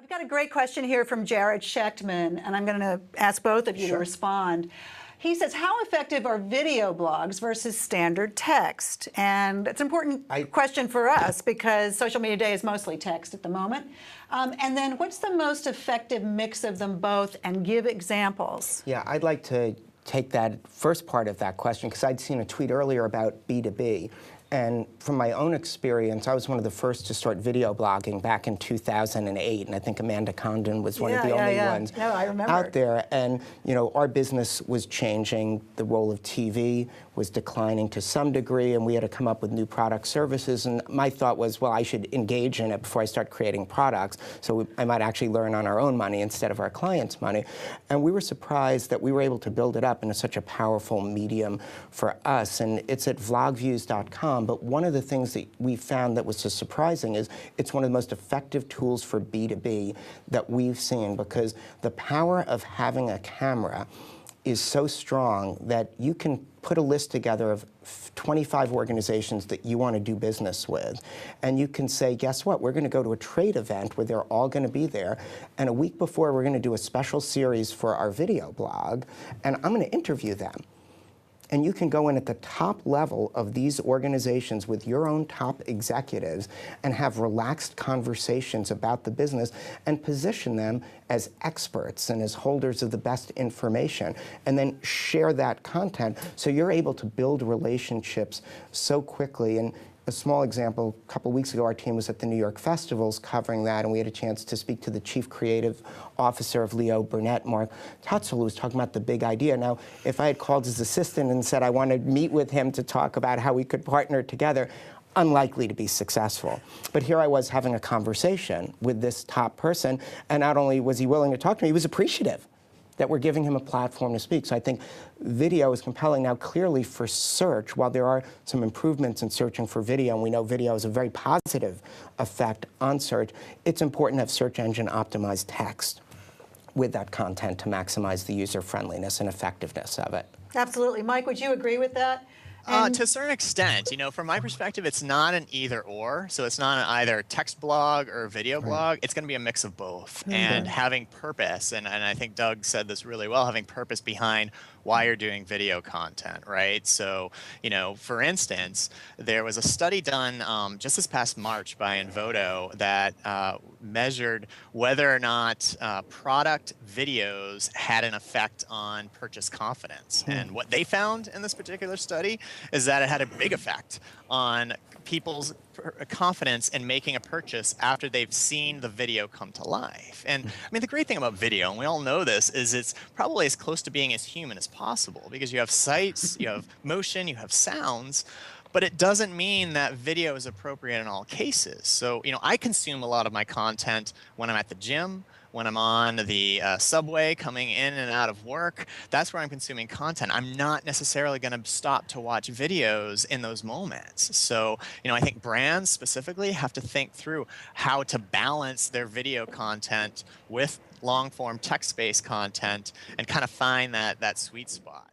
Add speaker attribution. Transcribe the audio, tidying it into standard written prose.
Speaker 1: I've got a great question here from Jared Schechtman, and I'm going to ask both of you to respond. He says, how effective are video blogs versus standard text? And it's an important question for us because social media today is mostly text at the moment. And then what's the most effective mix of them both, and give examples?
Speaker 2: Yeah, I'd like to take that first part of that question because I'd seen a tweet earlier about B2B. And from my own experience, I was one of the first to start video blogging back in 2008, and I think Amanda Condon was one of the only ones out there. And you know, our business was changing. The role of TV was declining to some degree, and we had to come up with new product services. And my thought was, well, I should engage in it before I start creating products, so I might actually learn on our own money instead of our clients' money. And we were surprised that we were able to build it up into such a powerful medium for us. And it's at vlogviews.com. But one of the things that we found that was so surprising is it's one of the most effective tools for B2B that we've seen, because the power of having a camera is so strong that you can put a list together of 25 organizations that you want to do business with. And you can say, guess what? We're going to go to a trade event where they're all going to be there. And a week before, we're going to do a special series for our video blog. And I'm going to interview them. And you can go in at the top level of these organizations with your own top executives and have relaxed conversations about the business and position them as experts and as holders of the best information, and then share that content so you're able to build relationships so quickly. And a small example, a couple of weeks ago, our team was at the New York festivals covering that, and we had a chance to speak to the chief creative officer of Leo Burnett, Mark Tutzel, who was talking about the big idea. Now, if I had called his assistant and said I wanted to meet with him to talk about how we could partner together, unlikely to be successful. But here I was having a conversation with this top person, and not only was he willing to talk to me, he was appreciative that we're giving him a platform to speak. So I think video is compelling. Now, clearly for search, while there are some improvements in searching for video, and we know video has a very positive effect on search, it's important to have search engine optimized text with that content to maximize the user friendliness and effectiveness of it.
Speaker 1: Absolutely. Mike, would you agree with that?
Speaker 3: To a certain extent, you know, from my perspective, it's not an either or. So it's not an either text blog or video blog. It's going to be a mix of both. And having purpose, and I think Doug said this really well, having purpose behind why you're doing video content, right? So, you know, for instance, there was a study done just this past March by Envoto that measured whether or not product videos had an effect on purchase confidence. And what they found in this particular study is that it had a big effect on people's confidence in making a purchase after they've seen the video come to life. And I mean, the great thing about video, and we all know this, is it's probably as close to being as human as possible, because you have sights, you have motion, you have sounds, but it doesn't mean that video is appropriate in all cases. So, you know, I consume a lot of my content when I'm at the gym, when I'm on the subway coming in and out of work. That's where I'm consuming content. I'm not necessarily going to stop to watch videos in those moments. So, you know, I think brands specifically have to think through how to balance their video content with long-form text-based content and kind of find that sweet spot.